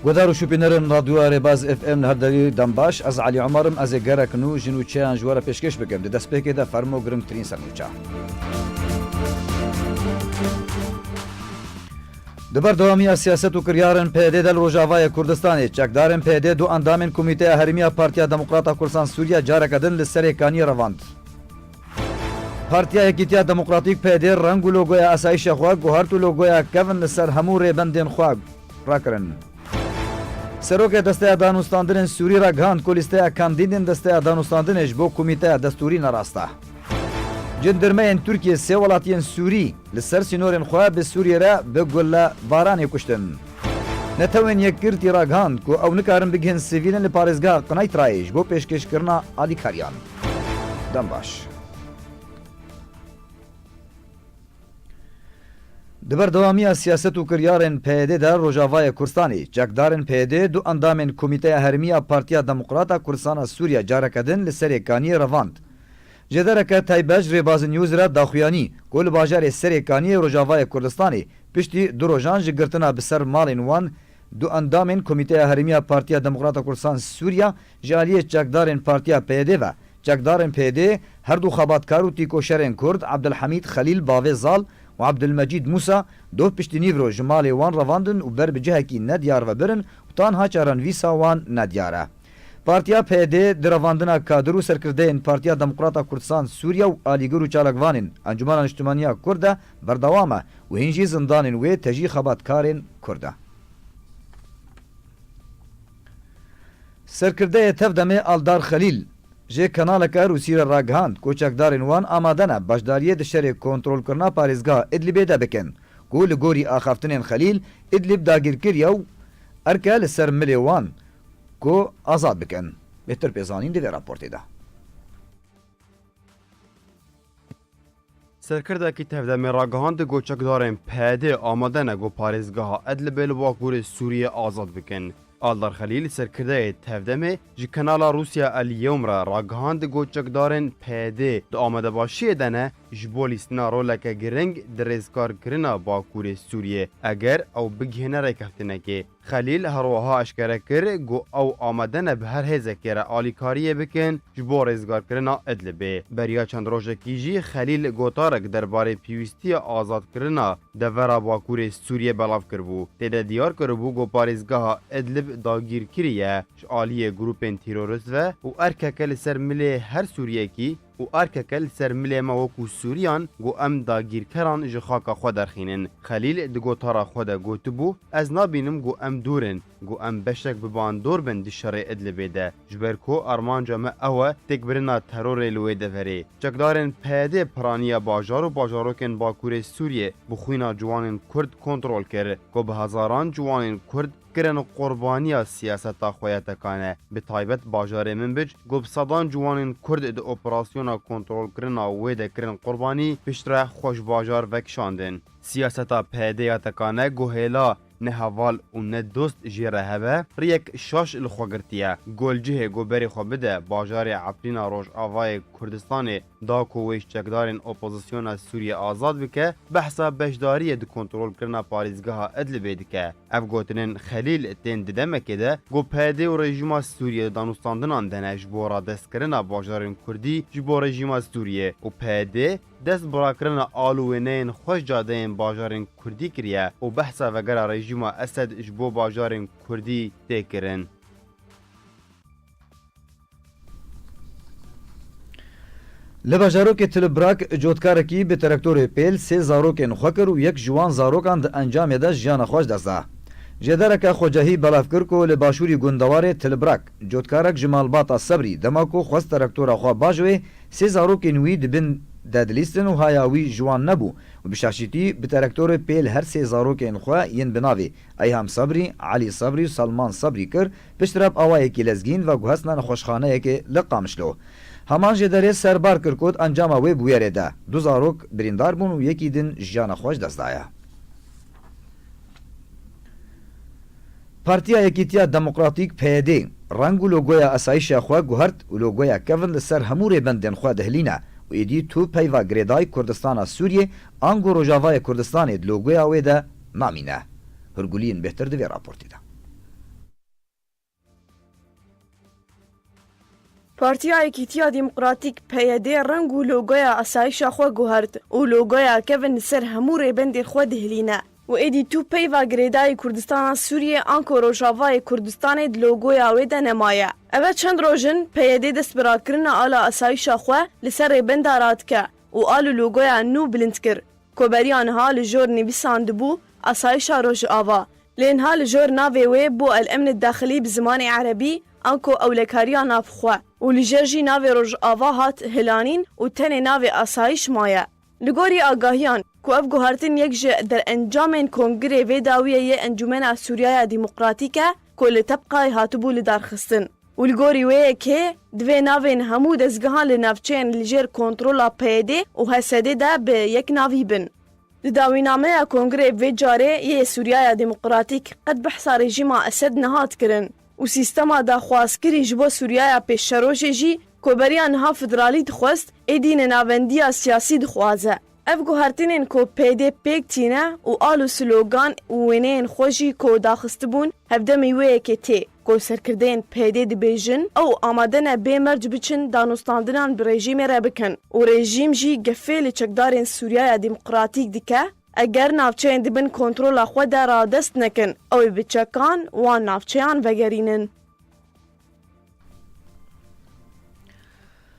گودار و شوپینرن رادیو رباز اف ام هرداری دنباش از علی عمرم از گرکنو جنو چیان جوار پیشکش بگم ده دست پیکه ده فرمو گرنگ ترین سرنوچا دبر دوامی سیاست و کریارن پیده دل روجاوای کردستانی چکدارن پیده دو اندامن کمیته هرمیا پارتیا دموکراتا کردستان سوریا جارکدن لسر کانی رواند پارتیا یکیتیا دموکراتیک پیده رنگ و لوگوی اسایش خواگ و هرتو لوگوی کون لسر همو ریبندین خواگ راکرن سروک دسته دانوستاندن سوری را گاند کولیسته کاندیدین دسته دانوستاندنش بو کمیته دستوری نراسته جندرمین ترکیه سه ولاتین سوری لسر سینورن خواه به سوریه را به گل بارانی کشتن نتوین یک گرتی را گاند کو او نکارن بگهن سیویلن لپارزگاه قنایت رایش بو پیشکش کرنا آلی کاریان دم باش دبر دوامی سیاست و کریارن پیده در روجاوای کردستانی چکدارن پیده دو اندامن کمیته هرمیا پارتیا دموکراتا کردستان سوریا جارکدن لسر کانی رواند جدرکه تایبج رباز نیوز را داخویانی گل باجار سر کانی روجاوای کردستانی پشتی دو روزان جگرتنا بسر مالین وان دو اندامن کمیته هرمیا پارتیا دموکراتا کردستان سوریا جالیه چکدارن پارتیا پیده و چکدارن پیده هر دو خاباتکار و تیکوشرن کرد عبدالحمید خلیل باوی زال و عبدالمجید موسى دو پشتی نیورو جمال وان رواندن و بر بجه کی ندیار و برن و تانها چارن ویسا وان ندیاره پارتیا پیده درواندنا کادر و سرکردین پارتیا دموکراتا کردستان سوریا و آلیگر و چالکوانین انجمان اجتماعی کرده بردوامه و هنجی زندانین و تجی خباتکارین کرده سرکرده تفدمه آلدار خلیل جه کانالک روسی را گهاند کوچکدارین وان آمادنه باشداریه دشتر کنترل کرنا پارێزگا ادلیب ده بکن گول گوری آخافتنین خلیل ادلیب داگیر کریه و ارکه لسر ملی وان کو آزاد بکن بهتر پیزانین دوی راپورتی ده سرکردکی تفدمی را گهاند گوچکدارین پیده آمادنه گو پارێزگا ادلیب لواکور سوریه آزاد بکن آلدار خلیل سرکرده تفدمه جی کانالا روسیا الیوم را راگهاند گوچکدارن پیده دو آمده باشی دنه جبولیستنا رولک گرنگ درزکار کرنا باکور سوریه اگر او بگهنه رکفتنه که خلیل هروها اشکره کر گو او آمدن به هر هزکی را آلیکاریه بکن جبو رزگار کرنا ادلبه بریا چند روشکی جی خلیل گوتارک درباره پیوستی آزاد کرنا دورا باکور سوریه بلاف کربو تیده دیار کربو گو پارێزگاها ادلب داگیر کریه آلیه گروپین تیروریست و ارککل سر ملی هر سوریه کی و ارککل سر ملی موکو سوریان گو ام داگیر کران جخاکا خود درخینن خلیل دگو تارا خود گوتبو از نابینم گو ام دورن گو ام بشک ببان دور بند شر ادلبه ده جبرکو ارمان جمع اوه تکبرنا ترور لوی دفره چکدارن پیده پرانیا باجار و باجاروکن باکور سوریه بخوینا جوانن کرد کنترول کرد گو به هزاران جوانن کرد کرن قربانی سیاست خویتکانه به تایبت باجار من بج گو صدان جوانن کرد د اپراسیون کنترل کرنا و د کرن قربانی پشتره خوش باجار وکشاندن سیاست پیده تکانه گوهلا نه حوال و نه دوست جیره هبه ریک شاش الخوگرتیه گلجه گوبری خواه بده باجار عفرینا روش آوای کردستان دا کویش چکدارین اپوزیسیون سوریه آزاد بکه بحثا بشداری دو کنترول کرنا پاریزگاه ادل بیدکه اف گوتنین خلیل تین ددمکه ده گو پیده و رژیما سوریه دانوستاندنان دنه جبورا دست کرنا باجارین کردی جبو رژیما سوریه و پیده دست براکرنا آلوینین خوش جادهین باجارین کردی کریه و بحثا وگر رژیما اسد جبو باجارین کردی تکرن لباجاروک تلبراک جوتکارکی به ترکتور پیل سه زاروکن خوکر و یک جوان زاروکان ده انجام ده جیان خوش دسته جدارک خوجهی بلافکر کو لباشوری گندوار تلبراک جوتکارک جمال باتا صبری دماکو خواست ترکتور خوا باجوه سه زاروکن وی دبن دادلیستن و هایاوی جوان نبو و بشاشیتی به ترکتور پیل هر سه زاروکن خوا ین بناوی ایهام صبری علی صبری و سلمان صبری کر پشتراب آوای کی لزگین و گوهسنان خوشخانه که لقامشلو همان جداره سربار کرکود انجام وی بویره ده دو زاروک بریندار بون و یکی دن جیان خوش دستایه پارتیا یکیتیا دموکراتیک پیده رنگ و لوگویا اسایش خواه گوهرد و لوگویا کون لسر همور بندن خواه دهلینه و ایدی تو پیوا گریدای کردستان سوریه آنگو روجاوای کردستان لوگویا وی ده نامینه هرگولین بهتر دوی راپورتی ده Partiya Yekîtiya Demokratîk PYD reng û logoya asayişa xwe guhert û logoya kevin li ser hemû rêbendên xwe dihilîne. û êdî tû peyva girêdayê Kurdistana Sûriyê anko Rojavayê Kurdistanê di logoya wê de nemaye. Ev çend rojin PYD dest bi rakirina ala asayişa xwe li ser rêbenda radike û alû logoya nû bilind kir. Koberiya niha li jor nivîsan dibû asayişa Rojava. Lê niha li jor navê wê bû el-emnê daxilî bi zimanê erebî anko ewlekariya navxwe û li jêr jî navê Rojava hat hilanîn û tenê navê asayîş maye. Li gorî agahiyan ku ev guhartin yek ji derencamên kongrê vê dawiyê yê Encûmena Sûriyaya Demokratîk e ku li tebqayê hatibû li darxistin. û li gorî wê yekê divê navên hemû dezgehan li navçeyên li jêr kontrola PYD û HSD de bi yek navî bin. Li dawînameya kongrê vê carê yê Sûriyaya Demokratîk qet behsa rejîma Esed nehat kirin û sîstema daxwazkirî ji bo Sûriyaya pêşerojê jî koberiya niha federalî dixwest êdî nenavendiya siyasî dixwaze. Ev guhartinên ku PYD pêk tîne û al û slogan û wêneyên xwe jî ku daxistibûn hevdemê wê yekê tê ku serkirdeyên PYD dibêjin ew amade ne bêmerc biçin danûstandinan bi rejîmê re bikin û rejîm jî gefê li çekdarên Sûriyaya Demokratîk dike eger navçeyên dibin kontrola xwe de radest nekin ew ê bi çekan wan navçeyan vegerînin.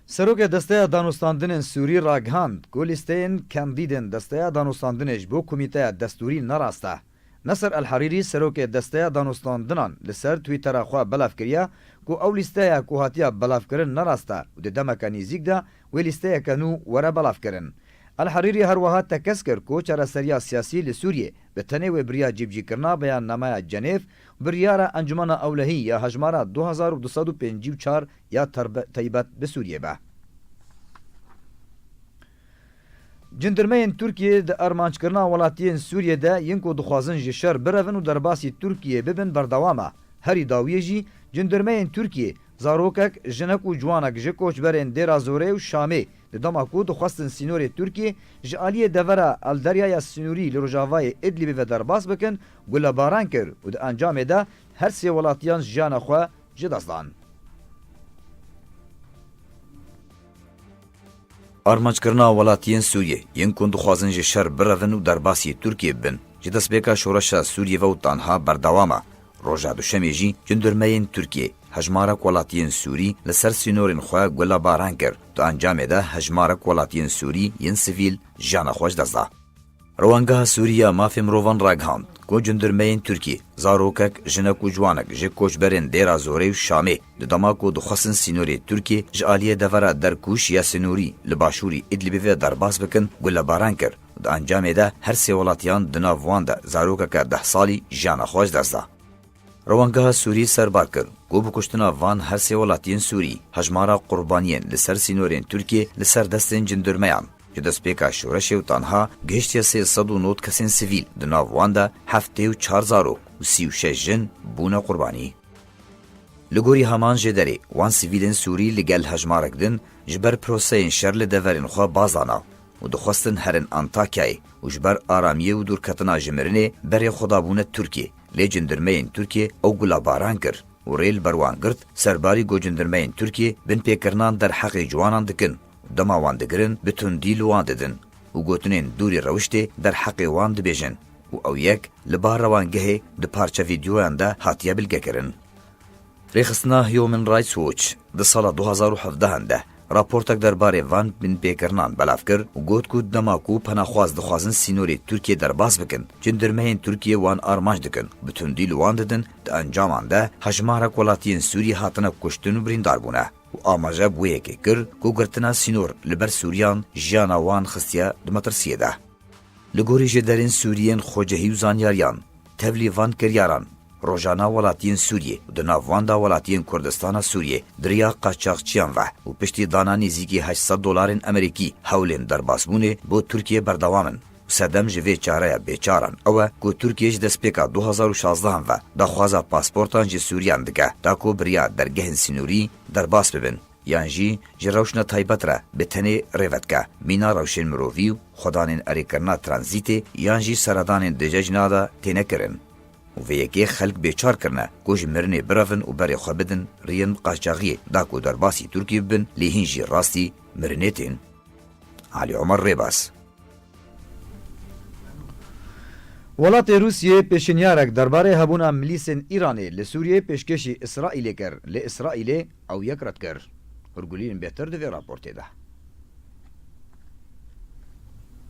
Serokê Desteya Danûstandinên Sûrî ragihand ku lîsteyên kandîdên Desteya Danûstandinê ji bo Komîteya Destûrî nerasta. Nasir El-Herîrî serokê Desteya Danûstandinan li ser Twîtera xwe belav kiriye ku ew lîsteya ku hatiye belavkirin nerasta û di demeka nîzik de wê lîsteyeke nû were belavkirin. El-Herîrî her wiha tekez kir ku çareseriya siyasî li Sûriyê bi tenê wê biriya cîbcîkirina beyannamaya Cenêv biryara Encûmena Ewlehî ya hejmara 2254 ya taybet bi Sûriyê be. Cindirmeyên Tirkiyê di armançkirina welatiyên Sûriyê de yên ku dixwazin ji şer birevin û derbasî Tirkiyê bibin berdewam e. Herî dawiyê jî cindirmeyên Tirkiyê zarokek, jinek û ciwanek ji koçberên Dêra Zorê û Şamê di dema ku dixwastin sînorê Tirkiyê ji aliyê devera Elderyaya Sinûrî li Rojavayê Idlibê ve derbas bikin gulebaran kir û di encamê de her sê welatiyan jiyana xwe ji dest dan. Armançkirina welatiyên Sûriyê yên ku dixwazin ji şer birevin û derbasî Tirkiyê bibin ji destpêka şoreşa Sûriyê ve û tanha berdewam e. Roja duşemê jî cindirmeyên Tirkiyê hejmarek welatiyên Sûrî li ser sînorên xwe gulebaran kir tu encamê de hejmarek welatiyên Sûrî yên sivîl jiyana xwe ji dest da. Rewanggeha Sûriya mafê mirovan ragihand ku cindirmeyên Tirkiyê zarokek, jinek û ciwanek ji koçberên Dêra Zorê û Şamê di dema ku dixwastin sînorê Tirkiyê ji aliyê devera Derkûş ya Sinûrî li başûrî Idlibê ve derbas bikin gulebaran kir û di encamê de her sê welatiyan di nav wan de zarokeke 10 salî jiyana xwe ji dest da. Rewanggeha Sûrî serbar kir ku bi kuştina van her sê welatiyên Sûrî hejmara qurbaniyên li ser sînorên Tirkiyê li ser destên cindirmeyan ji destpêka şoreşê û tanha gihiştiya 309 kesên sivîl di nav wan de 74 zarok û 36 jin bûne qurbanî. Li gorî heman jê derê wan sivîlên Sûrî li gel hejmarek din ji ber proseyên şer li deverên xwe baz dana û dixwestin herin Antakyayê û ji ber aramiyê û dûrketina ji mirinê berê xwedabûne Tirkiyê lê cindirmeyên Tirkiyê ew gulebaran kir û rê li ber wan girt serbarî ku cindirmeyên Tirkiyê bin pêkirinan derheqê ciwanan dikin û dema wan digirin bi tundî li wan didin û gotinên dûrî rewiştê derheqê wan dibêjin û ew yek li bar rewangehê di parça vîdyoyan de hatiye bilgekirin. Rêxistina Human Rights Watch di sala 2017 de raportek derbarê van bin pêkirinan belav kir û got ku dema ku penaxwaz dixwazin sînorê Tirkiyê derbas bikin cindirmeyên Tirkiyê wan armanc dikin bi tundî li wan didin di encaman de hejmarek welatiyên Sûrî hatine kuştin û birîndar bûne û amaje bû yekê kir ku girtina sînor li ber Sûriyan jiyana wan xistiye di metirsiyê de. Li gorî ji derên Sûriyên xwecehî û zanyariyan tevlî van kiryaran rojana welatiyên Sûriyê û di nav wan da welatiyên Kurdistana Sûriyê diriya qaçaxçiyan ve û piştî dana nêzîkî $800 Amerîkî hewlên derbasbûnê bo Tirkiye berdewam in û sedem ji vê çareya bêçaran ew e ku Tirkiye ji destpêka 2016 ve daxwaza pasportan ji Sûriyan dike ta ku biriya dergehên sînorî derbas bibin yan jî ji rewşna taybet re bi tenê rêvedike mîna rewşên mirovî û xwedanên erêkirina tranzîtê yan jî seradanên di cejna de têne kirin. و vêyekê xelk bêçar kirine ku ji mirinê birevin û berê xwe bidin riyên qaçaxiyê da ku derbasî Tirkiye bibin lê hîn jî rastî mirinê tên. Alî Omer Rêbas. Welatê Rûsyê pêşinyarek derbarê hebûna milîsên Îranê li Sûriyê pêşkêşî İsraîlê kir. Lê İsraîlê ew yek red kir. Hûrgulîn bêhtir di vê raportê de.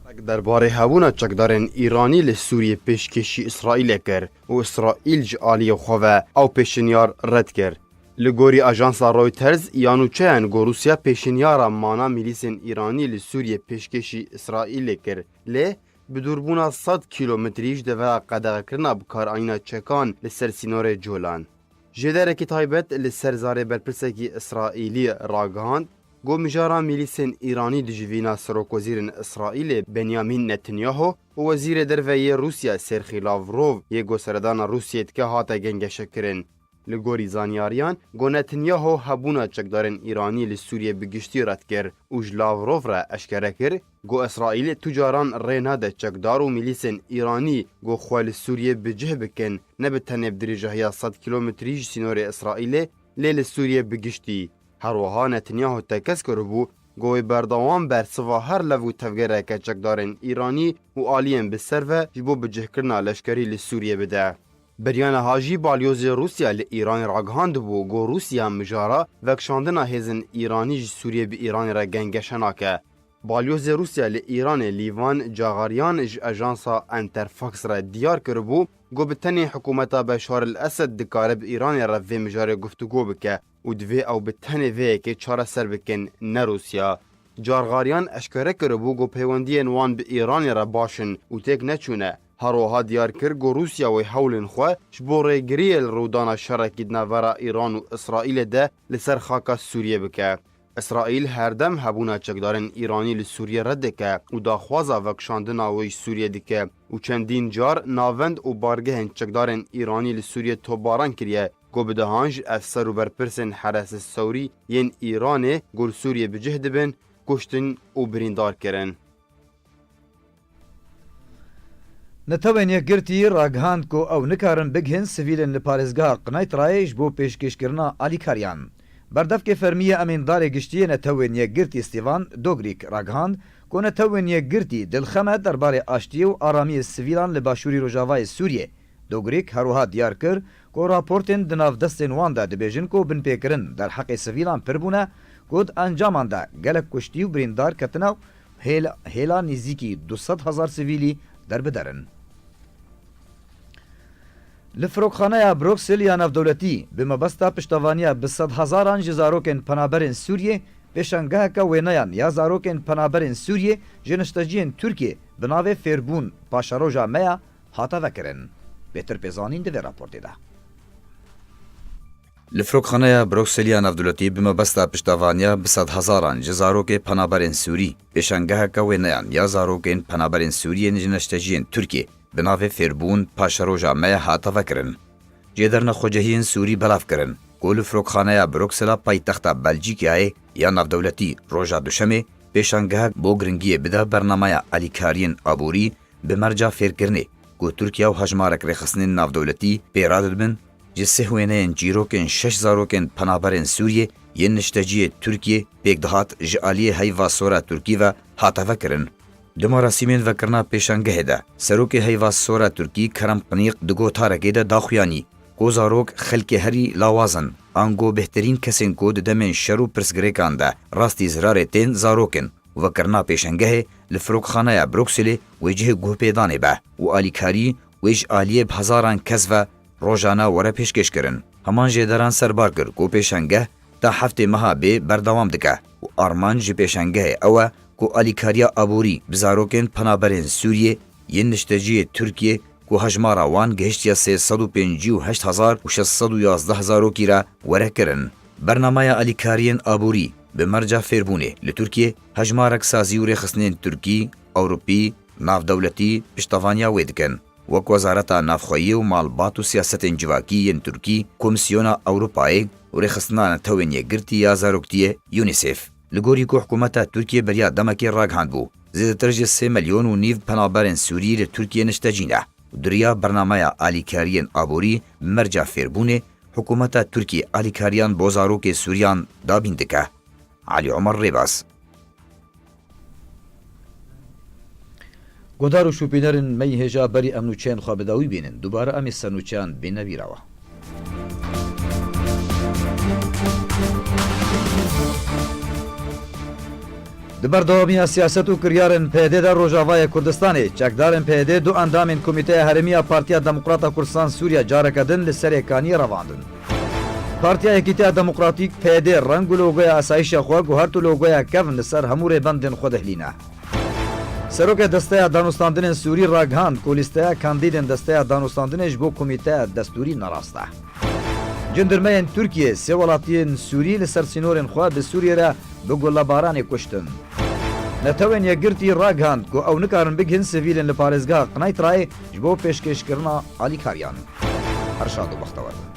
derbarê hebûna çekdarên Îranî li Sûriyê pêşkêşî İsraîlê kir û İsraîl ji aliyê xwe ve ew pêşinyar red kir. Li gorî ajansa Reuters yanûçeyên got Rûsya pêşinyara mana milîsên Îranî li Sûriyê pêşkêşî İsraîlê kir lê bi dûrbûna 100 kilometrî ji devera qedexekirina bikarayîna çekan li ser sînorê Colan. Ji derekî taybet li ser zarê berpirsekî İsraîlî ragihand got mijara milîsên Îranî dijivîna Serokwezîrên İsraîlê Benyamin Netanyahu û Wezîrê Derveyê Rûsya Serxî Lavrov yê gotseredana Rûsyê dike hate gengeşekirin. Li gorî zanyariyan got Netanyahu hebûna çekdarên Îranî li Sûriyê bi giştî red kir û ji Lavrov re eşkere kir got İsraîlê tu caran rê nede çekdar û milîsên Îranî got xwe li Sûriyê bi cih bikin ne bi tenê bi dirêjehiya 100 kilometrî ji sînorê İsraîlê lê li Sûriyê bi giştî. Her wiha Netanyahu tekez kiribû got wê berdewam bersiva her lev û tevgereke çekdarên Îranî û aliyên bi ser ve ji bo bicihkirina leşkerî li Sûriyê bide. Beryana hajî balyozê Rûsya li Îranê ragihandibû got Rûsya mijara vekşandina hêzin Îranî ji Sûriyê bi Îranê re gengeşe nake. Balyozê Rûsya li Îranê Lîvan Cağaryan ji ajansa Interfax re diyar kiribû got bi tenê hikûmeta Beşar el-Esed dikare bi Îranê re vê mijarê guftûgû bike û divê ew bi tenê vêyekê çareser bikin ne Rûsya. Cargaryan eşkere kiribû got peywendiyên wan bi Îranê re başin û têk neçûne. Her wiha diyar kir got Rûsya wê hewlên xwe ji bo rêgiriyê li rûdana şerekî di navbera Îran û İsraîlê de li ser xaka Sûriyê bike. İsraîl herdem hebûna çekdarên Îranî li Sûriyê red dike û daxwaza vekşandina wê ji Sûriyê dike û çendîn car navend û bargehên çekdarên Îranî li Sûriyê topbaran kiriye got bi dehan ji efser û berpirsên Heres-i Sewrî yên Îranê got li Sûriyê bi cih dibin, kuştin û birîndar kirin. Netewên yekgirtî ragihand ku ew nikarin bigihin sivîlên li parêzgeha Qnaytrayê ji bo pêşkêşkirina alîkariyan. Berdevkê fermiyê emîndarê giştiyê netewên yekgirtî Stîvan Dogrik ragihand ku netewên yekgirtî dilxeme derbarê aştiyê û aramiyê sivîlan li başûrî Rojavayê Sûriyê. Dogrik her wiha diyar kir ku raportên di navdestên wan de dibêjin ku binpêkirin derheqê sivîlan pir bûne got encaman de gelek kuştî û birîndar ketine û hêla nêzîkî 200,000 sivîlî derbiderin. Li Firokxaneya Bruksel ya navdewletî bi mebesta piştevaniya bi 100,000 ji zarokên penaberên Sûriyê pêşangeheka wêneyan ya zarokên penaberên Sûriyê ji nişteciyên Tirkiye bi navê Fêrbûn Paşaroja me ya hate vekirin. Bêtir pêzanîn di vê raportê de. Li Firokxaneya Bruksel ya navdewletî bi mebesta piştevaniya bi 100,000 ji zarokê penaberên Sûrî pêşangeheka wêneyan ya zarokên penaberên Sûriyên ji nişteciyên Tirkiye bi navê Fêrbûn Paşaroja me hate vekirin. Cêderina xwecehiyên Sûrî belav kirin ku li Firokxaneya Bruksela paytexta Belçîkayê ya navdewletî roja duşemê pêşangehek bo giringiyê bide bernameya alîkariyên aborî bi merca fêrkirinê ku Tirkiye û hejmarek rêxistinên navdewletî pêra dibin ji sih wêneyên çîrokên 6 zarokên penaberên Sûriyê yên nişteciyê Tirkiye pêk dihat ji aliyê heyva sora Tirkî ve hate vekirin. Di merasîmên vekirina pêşangehê de serokê heyva sora Tirkî Kerem Qınîq di gotarekê de daxuyanî ku zarok xelkê herî lawazin an got bêhterîn kesên ku di demên şer û pirsgirêkan de rastî zirarê tên zarokin û vekirina pêşangehê li Firokxaneya Brukselê wê cihê guhpêdanê be û alîkarî wê ji aliyê bi hezaran kes ve rojana were pêşkêşkirin. Heman jêderan serbar kir ku pêşangeh ta heftê meha bê berdewam dike û arman ji pêşangehê ew e ku alîkariya aborî bi zarokên penaberên Sûriyê yên nişteciyê Tirkiye ku hejmara wan gihiştiya 358,611 zarokî re were kirin. Bernameya alîkariyên aborî bi merca fêrbûnê li Tirkiye hejmarek sazî û rêxistinên Tirkî, Ewropî, navdewletî piştevaniya wê dikin. Wek Wezareta Navxweyî û Malbat û Siyasetên Civakî yên Tirkî, Komîsyona Ewropayê û rêxistina netewên yekgirtî ya zaroktiyê UNICEF. Li gorî ku hikûmeta Tirkiye beriya demekê ragihand bû, zêdetir ji 3,5 milyon penaberên Sûrî li Tirkiye niştecî ne دریا برنامه آلیکاریین آبوری مرجع فیربونه حکومت ترکی آلیکاریان بوزاروک سوریان دابین دکه. علی عمر ریباس گودار و شوپینرن می هجا بری امنوچین خواه بداوی بینن دوباره امی سنوچان بینه بیراوه. di berdewamiya siyaset û kiryarên PYD de Rojavayê Kurdistanê çekdarên PYD du endamên Komîteya Herêmiya Partiya Demokrata Kurdistan Sûriya careke din li serê kaniyê revandin. Partiya Yekîtiya Demokratîk PYD reng û logoya asayişa xwe guhert û logoya kevn li ser hemû rêbendên xwe dihilîne. Serokê Desteya Danûstandinên Sûrî ragihand ku lîsteya kandîdên Desteya Danûstandinê ji bo Komîteya Destûrî nerast e. Cindirmeyên Tirkiye sê welatiyên Sûrî li ser sînorên xwe bi Sûriyê re bi gulebaranê kuştin. Netewên Yekgirtî ragihand ku ew nikarin bigihîn sivîlên li parêzgeha Qinaytrayê ji bo pêşkêşkirina alîkariyan. Her şad û bextewar.